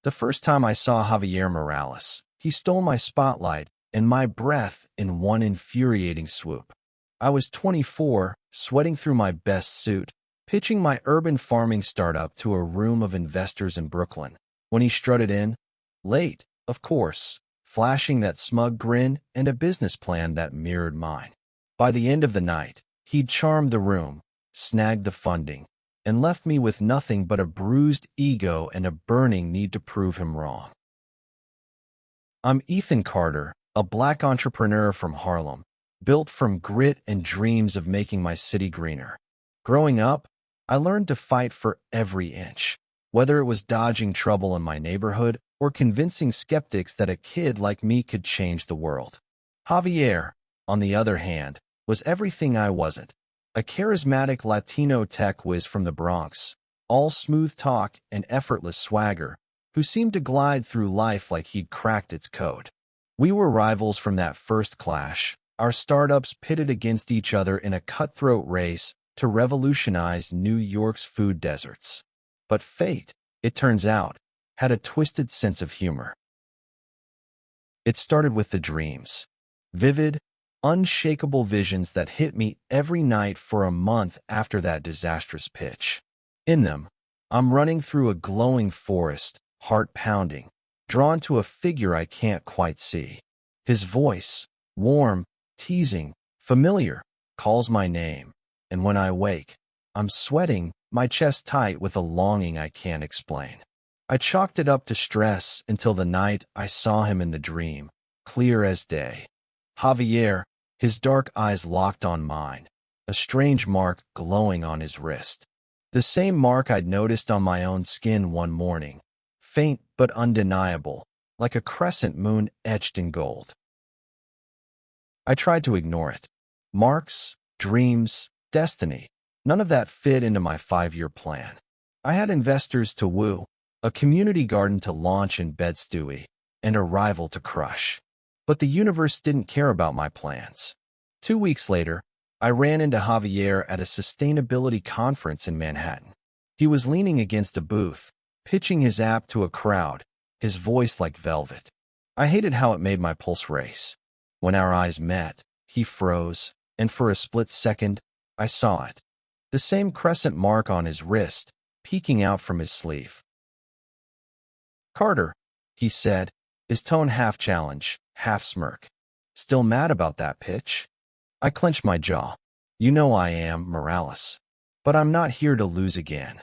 The first time I saw Javier Morales, he stole my spotlight and my breath in one infuriating swoop. I was 24, sweating through my best suit, pitching my urban farming startup to a room of investors in Brooklyn, when he strutted in, late, of course, flashing that smug grin and a business plan that mirrored mine. By the end of the night, he'd charmed the room, snagged the funding, and left me with nothing but a bruised ego and a burning need to prove him wrong. I'm Ethan Carter, a black entrepreneur from Harlem, built from grit and dreams of making my city greener. Growing up, I learned to fight for every inch, whether it was dodging trouble in my neighborhood or convincing skeptics that a kid like me could change the world. Javier, on the other hand, was everything I wasn't. A charismatic Latino tech whiz from the Bronx, all smooth talk and effortless swagger, who seemed to glide through life like he'd cracked its code. We were rivals from that first clash, our startups pitted against each other in a cutthroat race to revolutionize New York's food deserts. But fate, it turns out, had a twisted sense of humor. It started with the dreams. Vivid, unshakable visions that hit me every night for a month after that disastrous pitch. In them, I'm running through a glowing forest, heart pounding, drawn to a figure I can't quite see. His voice, warm, teasing, familiar, calls my name, and when I wake, I'm sweating, my chest tight with a longing I can't explain. I chalked it up to stress until the night I saw him in the dream, clear as day. Javier, his dark eyes locked on mine, a strange mark glowing on his wrist. The same mark I'd noticed on my own skin one morning, faint but undeniable, like a crescent moon etched in gold. I tried to ignore it. Marks, dreams, destiny, none of that fit into my 5-year plan. I had investors to woo, a community garden to launch in Bed-Stuy, and a rival to crush. But the universe didn't care about my plans. 2 weeks later, I ran into Javier at a sustainability conference in Manhattan. He was leaning against a booth, pitching his app to a crowd, his voice like velvet. I hated how it made my pulse race. When our eyes met, he froze, and for a split second, I saw it. The same crescent mark on his wrist, peeking out from his sleeve. "Carter," he said, his tone half challenge, half smirk. "Still mad about that pitch?" I clenched my jaw. "You know I am, Morales. But I'm not here to lose again."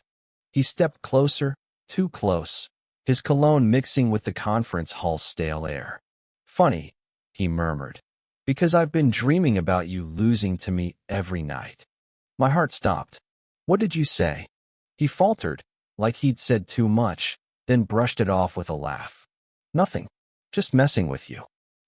He stepped closer, too close, his cologne mixing with the conference hall's stale air. "Funny," he murmured, "because I've been dreaming about you losing to me every night." My heart stopped. "What did you say?" He faltered, like he'd said too much, then brushed it off with a laugh. "Nothing. Just messing with you."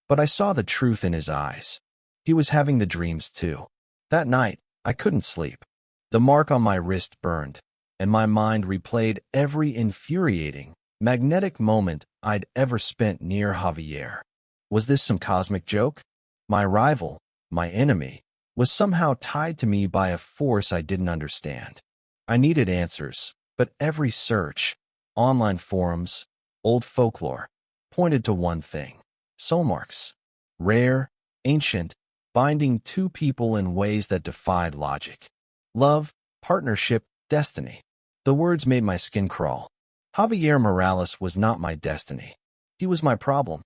But I saw the truth in his eyes. He was having the dreams too. That night, I couldn't sleep. The mark on my wrist burned, and my mind replayed every infuriating, magnetic moment I'd ever spent near Javier. Was this some cosmic joke? My rival, my enemy, was somehow tied to me by a force I didn't understand. I needed answers, but every search, online forums, old folklore, pointed to one thing: soul marks. Rare, ancient, binding two people in ways that defied logic. Love, partnership, destiny. The words made my skin crawl. Javier Morales was not my destiny. He was my problem.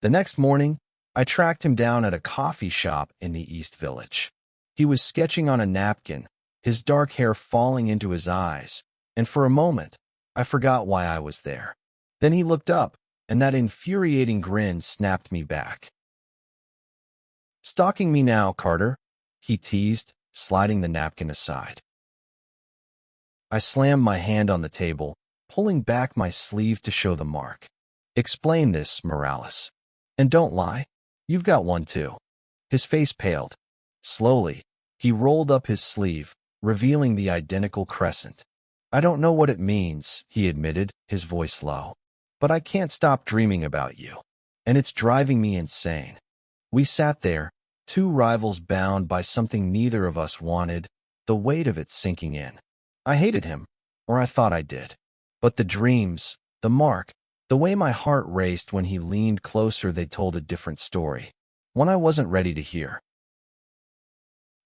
The next morning, I tracked him down at a coffee shop in the East Village. He was sketching on a napkin, his dark hair falling into his eyes, and for a moment, I forgot why I was there. Then he looked up, and that infuriating grin snapped me back. "Stalking me now, Carter," he teased, sliding the napkin aside. I slammed my hand on the table, pulling back my sleeve to show the mark. "Explain this, Morales. And don't lie. You've got one too." His face paled. Slowly, he rolled up his sleeve, revealing the identical crescent. "I don't know what it means," he admitted, his voice low. "But I can't stop dreaming about you. And it's driving me insane." We sat there, two rivals bound by something neither of us wanted, the weight of it sinking in. I hated him, or I thought I did. But the dreams, the mark, the way my heart raced when he leaned closer, they told a different story, one I wasn't ready to hear.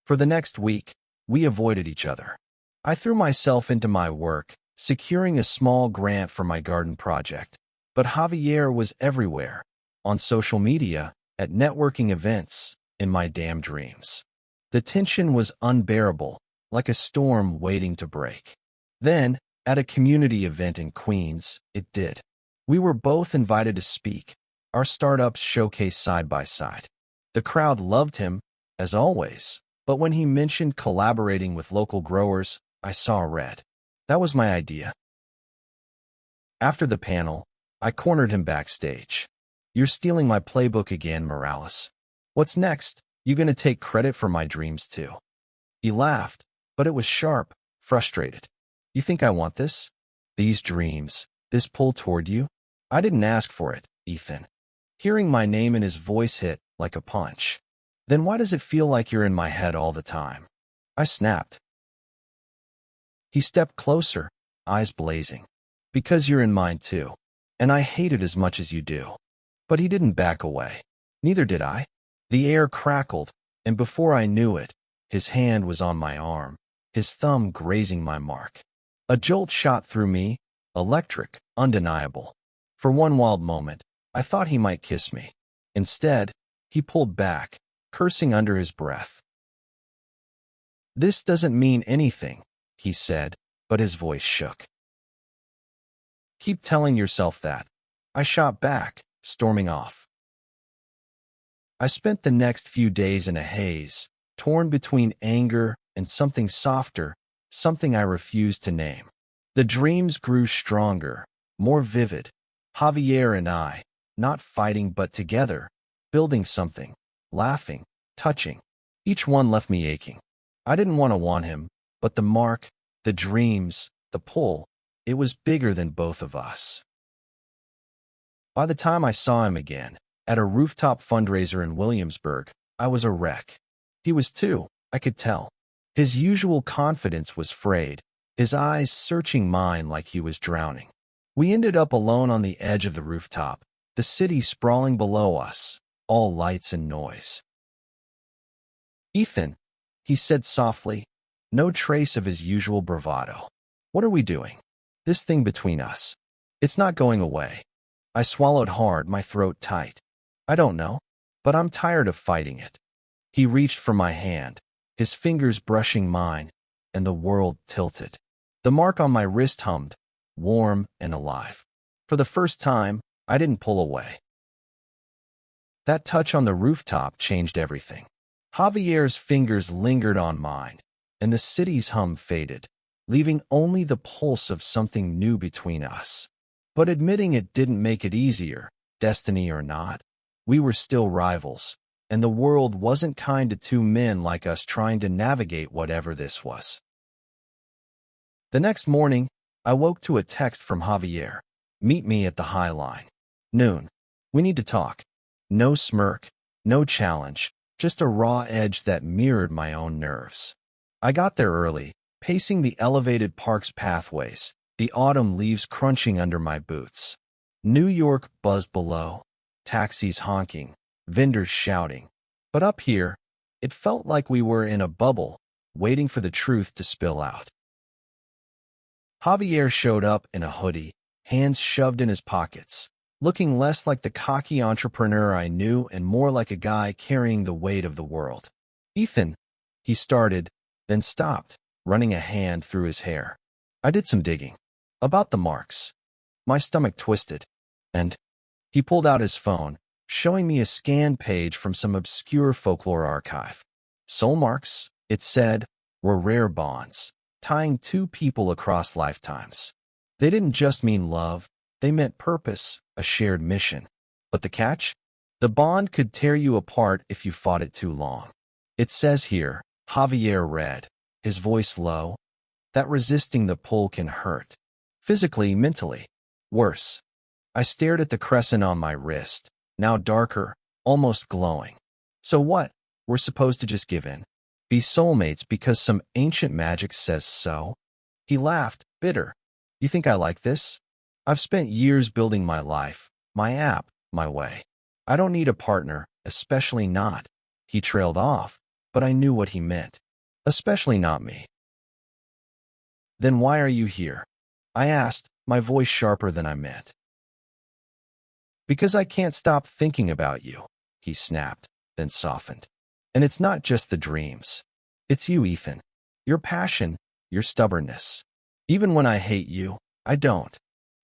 For the next week, we avoided each other. I threw myself into my work, securing a small grant for my garden project. But Javier was everywhere, on social media, at networking events, in my damn dreams. The tension was unbearable, like a storm waiting to break. Then, at a community event in Queens, it did. We were both invited to speak, our startups showcased side by side. The crowd loved him, as always, but when he mentioned collaborating with local growers, I saw red. That was my idea. After the panel, I cornered him backstage. "You're stealing my playbook again, Morales. What's next? You gonna take credit for my dreams too?" He laughed, but it was sharp, frustrated. "You think I want this? These dreams, this pull toward you? I didn't ask for it, Ethan." Hearing my name in his voice hit like a punch. "Then why does it feel like you're in my head all the time?" I snapped. He stepped closer, eyes blazing. "Because you're in mine too, and I hate it as much as you do." But he didn't back away. Neither did I. The air crackled, and before I knew it, his hand was on my arm, his thumb grazing my mark. A jolt shot through me, electric, undeniable. For one wild moment, I thought he might kiss me. Instead, he pulled back, cursing under his breath. "This doesn't mean anything," he said, but his voice shook. "Keep telling yourself that." I shot back, storming off. I spent the next few days in a haze, torn between anger and something softer, something I refused to name. The dreams grew stronger, more vivid. Javier and I, not fighting but together, building something, laughing, touching. Each one left me aching. I didn't want him, but the mark, the dreams, the pull, it was bigger than both of us. By the time I saw him again, at a rooftop fundraiser in Williamsburg, I was a wreck. He was too, I could tell. His usual confidence was frayed, his eyes searching mine like he was drowning. We ended up alone on the edge of the rooftop, the city sprawling below us, all lights and noise. "Ethan," he said softly, no trace of his usual bravado. "What are we doing? This thing between us. It's not going away." I swallowed hard, my throat tight. "I don't know, but I'm tired of fighting it." He reached for my hand, his fingers brushing mine, and the world tilted. The mark on my wrist hummed, warm and alive. For the first time, I didn't pull away. That touch on the rooftop changed everything. Javier's fingers lingered on mine, and the city's hum faded, leaving only the pulse of something new between us. But admitting it didn't make it easier, destiny or not. We were still rivals, and the world wasn't kind to two men like us trying to navigate whatever this was. The next morning, I woke to a text from Javier. "Meet me at the High Line. Noon. We need to talk." No smirk, no challenge, just a raw edge that mirrored my own nerves. I got there early, pacing the elevated park's pathways, the autumn leaves crunching under my boots. New York buzzed below, taxis honking, vendors shouting. But up here, it felt like we were in a bubble, waiting for the truth to spill out. Javier showed up in a hoodie, hands shoved in his pockets, looking less like the cocky entrepreneur I knew and more like a guy carrying the weight of the world. "Ethan," he started, then stopped, running a hand through his hair. I did some digging. About the marks. My stomach twisted, and he pulled out his phone, showing me a scanned page from some obscure folklore archive. Soul marks, it said, were rare bonds, tying two people across lifetimes. They didn't just mean love, they meant purpose, a shared mission. But the catch? The bond could tear you apart if you fought it too long. It says here, Javier read, his voice low, that resisting the pull can hurt. Physically, mentally. Worse. I stared at the crescent on my wrist, now darker, almost glowing. So what? We're supposed to just give in? Be soulmates because some ancient magic says so? He laughed, bitter. You think I like this? I've spent years building my life, my app, my way. I don't need a partner, especially not. He trailed off, but I knew what he meant. Especially not me. Then why are you here? I asked, my voice sharper than I meant. Because I can't stop thinking about you, he snapped, then softened. And it's not just the dreams. It's you, Ethan. Your passion, your stubbornness. Even when I hate you, I don't.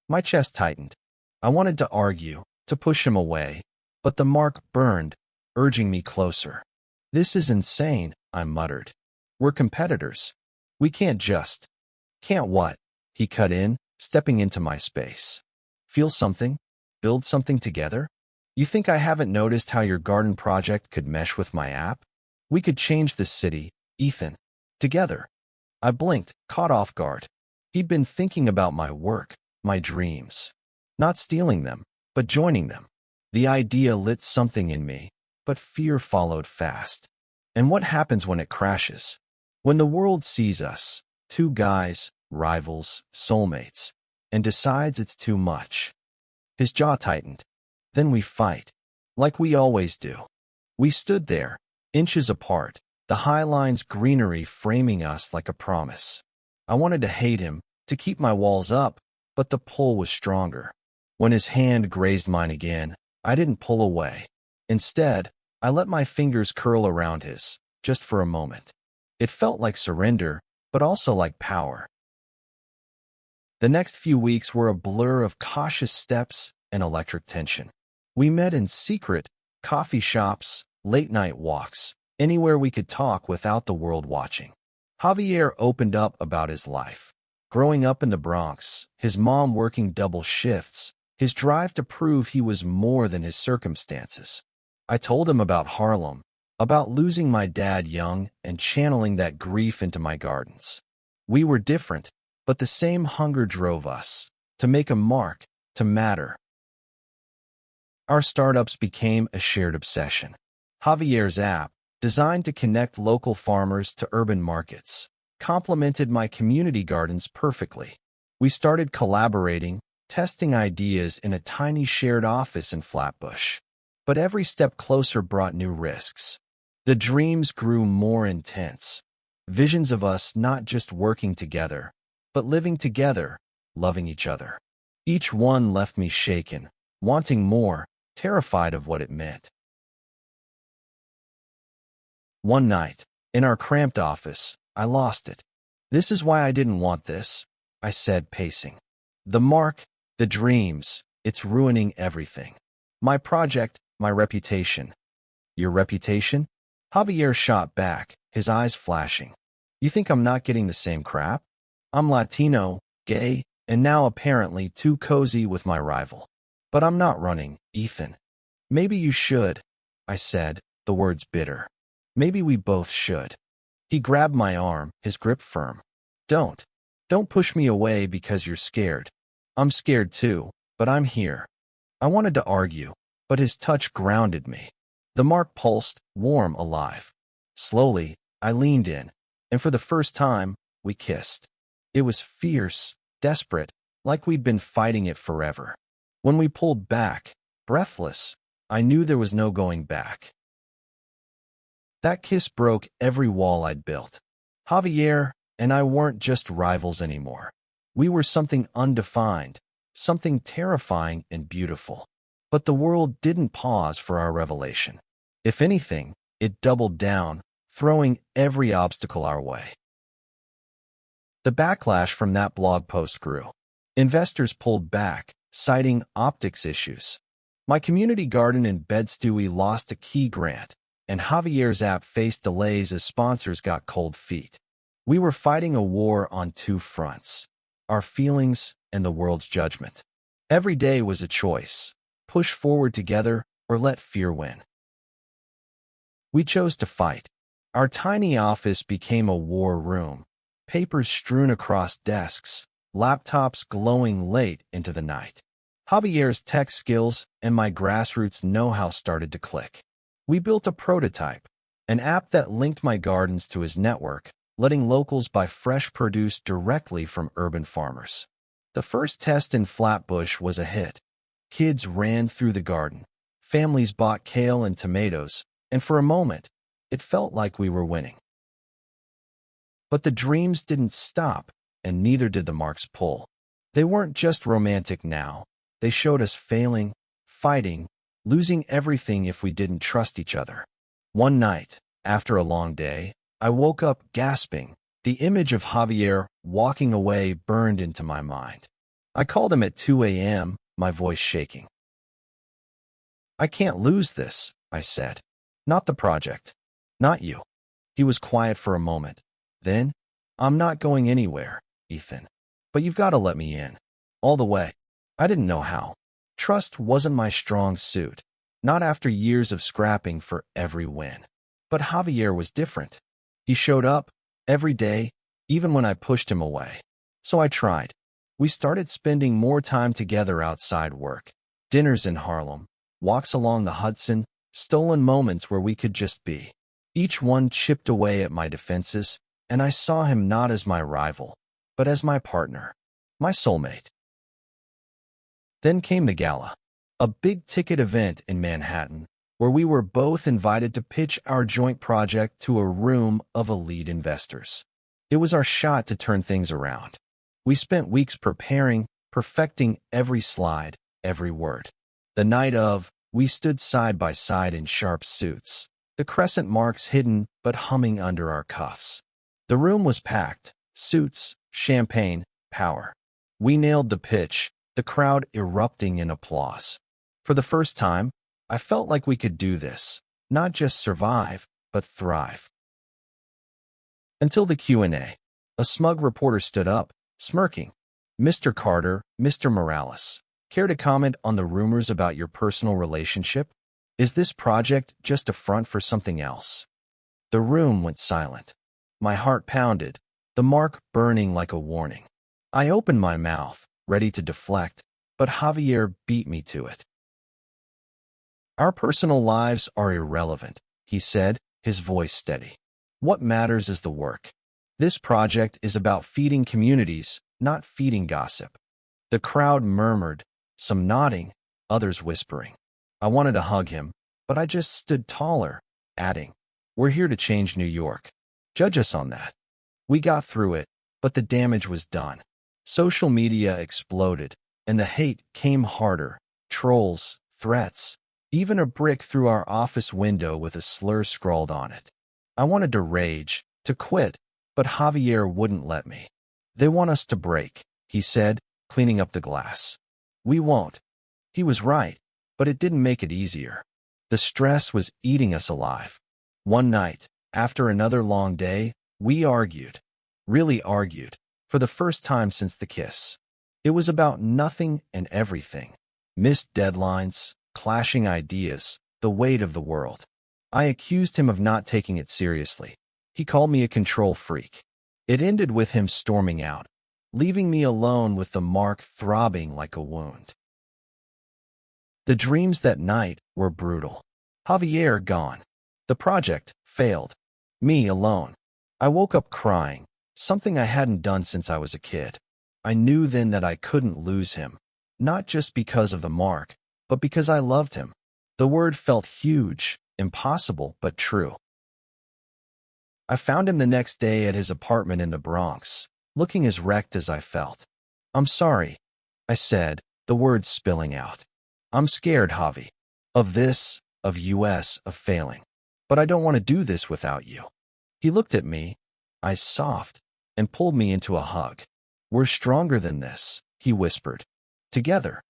My chest tightened. I wanted to argue, to push him away, but the mark burned, urging me closer. This is insane, I muttered. We're competitors. We can't just. Can't what? He cut in, stepping into my space. Feel something? Build something together? You think I haven't noticed how your garden project could mesh with my app? We could change this city, Ethan. Together. I blinked, caught off guard. He'd been thinking about my work, my dreams. Not stealing them, but joining them. The idea lit something in me, but fear followed fast. And what happens when it crashes? When the world sees us, two guys, rivals, soulmates, and decides it's too much. His jaw tightened. Then we fight, like we always do. We stood there, inches apart, the high lines greenery framing us like a promise. I wanted to hate him, to keep my walls up, but the pull was stronger. When his hand grazed mine again, I didn't pull away. Instead, I let my fingers curl around his, just for a moment. It felt like surrender, but also like power. The next few weeks were a blur of cautious steps and electric tension. We met in secret, coffee shops, late-night walks, anywhere we could talk without the world watching. Javier opened up about his life. Growing up in the Bronx, his mom working double shifts, his drive to prove he was more than his circumstances. I told him about Harlem, about losing my dad young and channeling that grief into my gardens. We were different, but the same hunger drove us, to make a mark, to matter. Our startups became a shared obsession. Javier's app, designed to connect local farmers to urban markets, complemented my community gardens perfectly. We started collaborating, testing ideas in a tiny shared office in Flatbush. But every step closer brought new risks. The dreams grew more intense. Visions of us not just working together, but living together, loving each other. Each one left me shaken, wanting more, terrified of what it meant. One night, in our cramped office, I lost it. This is why I didn't want this, I said, pacing. The mark, the dreams, it's ruining everything. My project, my reputation. Your reputation? Javier shot back, his eyes flashing. You think I'm not getting the same crap? I'm Latino, gay, and now apparently too cozy with my rival. But I'm not running, Ethan. Maybe you should, I said, the words bitter. Maybe we both should. He grabbed my arm, his grip firm. Don't push me away because you're scared. I'm scared too, but I'm here. I wanted to argue, but his touch grounded me. The mark pulsed, warm, alive. Slowly, I leaned in, and for the first time, we kissed. It was fierce, desperate, like we'd been fighting it forever. When we pulled back, breathless, I knew there was no going back. That kiss broke every wall I'd built. Javier and I weren't just rivals anymore. We were something undefined, something terrifying and beautiful. But the world didn't pause for our revelation. If anything, it doubled down, throwing every obstacle our way. The backlash from that blog post grew. Investors pulled back, citing optics issues. My community garden in Bed-Stuy lost a key grant, and Javier's app faced delays as sponsors got cold feet. We were fighting a war on two fronts, our feelings and the world's judgment. Every day was a choice, push forward together or let fear win. We chose to fight. Our tiny office became a war room, papers strewn across desks, laptops glowing late into the night. Javier's tech skills and my grassroots know-how started to click. We built a prototype, an app that linked my gardens to his network, letting locals buy fresh produce directly from urban farmers. The first test in Flatbush was a hit. Kids ran through the garden. Families bought kale and tomatoes, and for a moment, it felt like we were winning. But the dreams didn't stop, and neither did the marks pull. They weren't just romantic now. They showed us failing, fighting, losing everything if we didn't trust each other. One night, after a long day, I woke up gasping. The image of Javier walking away burned into my mind. I called him at 2 a.m., my voice shaking. "I can't lose this," I said. "Not the project. Not you." He was quiet for a moment. Then, "I'm not going anywhere, Ethan. But you've got to let me in. All the way." I didn't know how. Trust wasn't my strong suit. Not after years of scrapping for every win. But Javier was different. He showed up every day, even when I pushed him away. So I tried. We started spending more time together outside work. Dinners in Harlem, walks along the Hudson, stolen moments where we could just be. Each one chipped away at my defenses, and I saw him not as my rival, but as my partner, my soulmate. Then came the gala, a big-ticket event in Manhattan, where we were both invited to pitch our joint project to a room of elite investors. It was our shot to turn things around. We spent weeks preparing, perfecting every slide, every word. The night of, we stood side by side in sharp suits, the crescent marks hidden but humming under our cuffs. The room was packed, suits, champagne, power. We nailed the pitch, the crowd erupting in applause. For the first time, I felt like we could do this, not just survive, but thrive. Until the Q&A. A smug reporter stood up, smirking. "Mr. Carter, Mr. Morales, care to comment on the rumors about your personal relationship? Is this project just a front for something else?" The room went silent. My heart pounded, the mark burning like a warning. I opened my mouth, ready to deflect, but Javier beat me to it. "Our personal lives are irrelevant," he said, his voice steady. "What matters is the work. This project is about feeding communities, not feeding gossip." The crowd murmured, some nodding, others whispering. I wanted to hug him, but I just stood taller, adding, "We're here to change New York. Judge us on that." We got through it, but the damage was done. Social media exploded, and the hate came harder. Trolls, threats, even a brick through our office window with a slur scrawled on it. I wanted to rage, to quit, but Javier wouldn't let me. "They want us to break," he said, cleaning up the glass. "We won't." He was right, but it didn't make it easier. The stress was eating us alive. One night, after another long day, we argued. Really argued. For the first time since the kiss. It was about nothing and everything. Missed deadlines, clashing ideas, the weight of the world. I accused him of not taking it seriously. He called me a control freak. It ended with him storming out, leaving me alone with the mark throbbing like a wound. The dreams that night were brutal. Javier gone. The project failed. Me alone. I woke up crying. Something I hadn't done since I was a kid. I knew then that I couldn't lose him, not just because of the mark, but because I loved him. The word felt huge, impossible, but true. I found him the next day at his apartment in the Bronx, looking as wrecked as I felt. "I'm sorry," I said, the words spilling out. "I'm scared, Javi. Of this, of US, of failing. But I don't want to do this without you." He looked at me, eyes soft, and pulled me into a hug. "We're stronger than this," he whispered. "Together."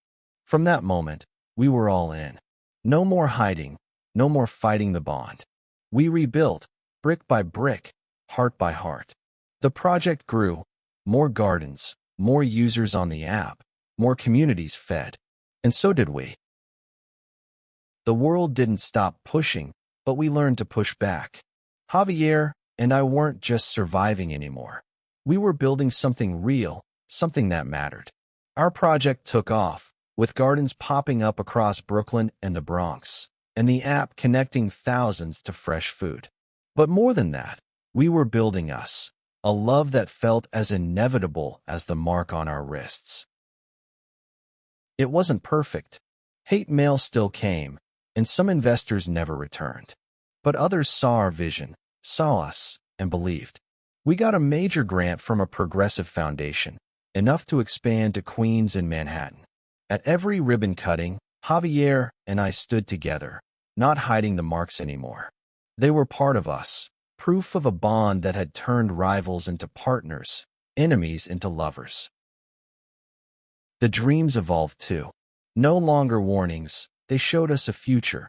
From that moment, we were all in. No more hiding, no more fighting the bond. We rebuilt, brick by brick, heart by heart. The project grew. More gardens, more users on the app, more communities fed. And so did we. The world didn't stop pushing, but we learned to push back. Javier and I weren't just surviving anymore. We were building something real, something that mattered. Our project took off, with gardens popping up across Brooklyn and the Bronx, and the app connecting thousands to fresh food. But more than that, we were building us, a love that felt as inevitable as the mark on our wrists. It wasn't perfect. Hate mail still came, and some investors never returned. But others saw our vision, saw us, and believed. We got a major grant from a progressive foundation, enough to expand to Queens and Manhattan. At every ribbon cutting, Javier and I stood together, not hiding the marks anymore. They were part of us, proof of a bond that had turned rivals into partners, enemies into lovers. The dreams evolved too. No longer warnings, they showed us a future.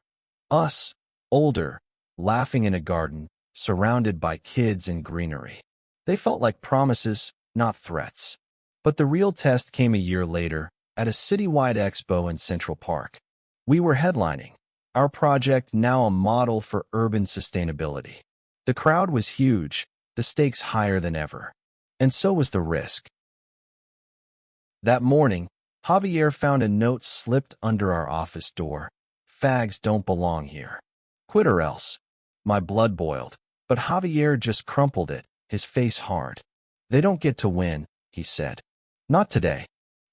Us, older, laughing in a garden, surrounded by kids and greenery. They felt like promises, not threats. But the real test came a year later, at a citywide expo in Central Park. We were headlining, our project now a model for urban sustainability. The crowd was huge, the stakes higher than ever. And so was the risk. That morning, Javier found a note slipped under our office door. Fags don't belong here. Quit or else. My blood boiled, but Javier just crumpled it, his face hard. They don't get to win, he said. Not today.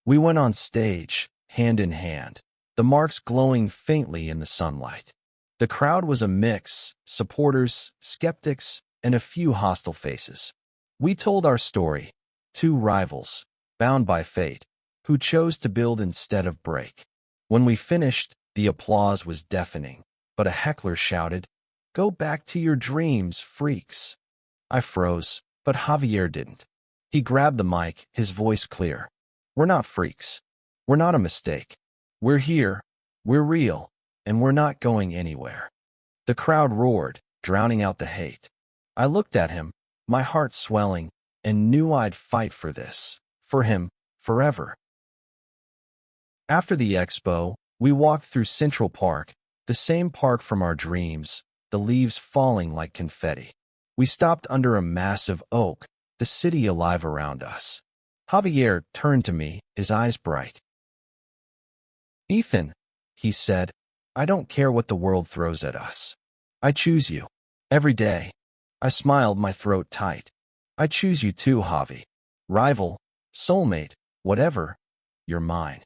We went on stage, hand in hand, the marks glowing faintly in the sunlight. The crowd was a mix, supporters, skeptics, and a few hostile faces. We told our story, two rivals, bound by fate, who chose to build instead of break. When we finished, the applause was deafening, but a heckler shouted, "Go back to your dreams, freaks." I froze, but Javier didn't. He grabbed the mic, his voice clear. We're not freaks. We're not a mistake. We're here, we're real, and we're not going anywhere. The crowd roared, drowning out the hate. I looked at him, my heart swelling, and knew I'd fight for this, for him, forever. After the expo, we walked through Central Park, the same park from our dreams, the leaves falling like confetti. We stopped under a massive oak, the city alive around us. Javier turned to me, his eyes bright. "Ethan," he said, "I don't care what the world throws at us. I choose you. Every day." I smiled, my throat tight. "I choose you too, Javi. Rival, soulmate, whatever, you're mine."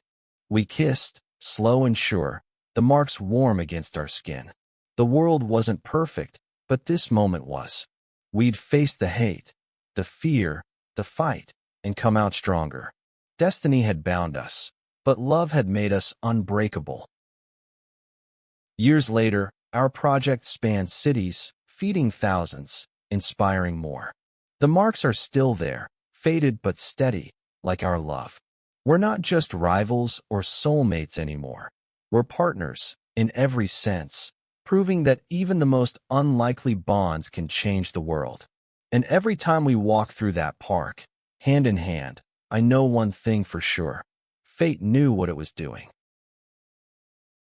We kissed, slow and sure, the marks warm against our skin. The world wasn't perfect, but this moment was. We'd faced the hate, the fear, the fight, and come out stronger. Destiny had bound us, but love had made us unbreakable. Years later, our project spanned cities, feeding thousands, inspiring more. The marks are still there, faded but steady, like our love. We're not just rivals or soulmates anymore. We're partners, in every sense, proving that even the most unlikely bonds can change the world. And every time we walk through that park, hand in hand, I know one thing for sure. Fate knew what it was doing.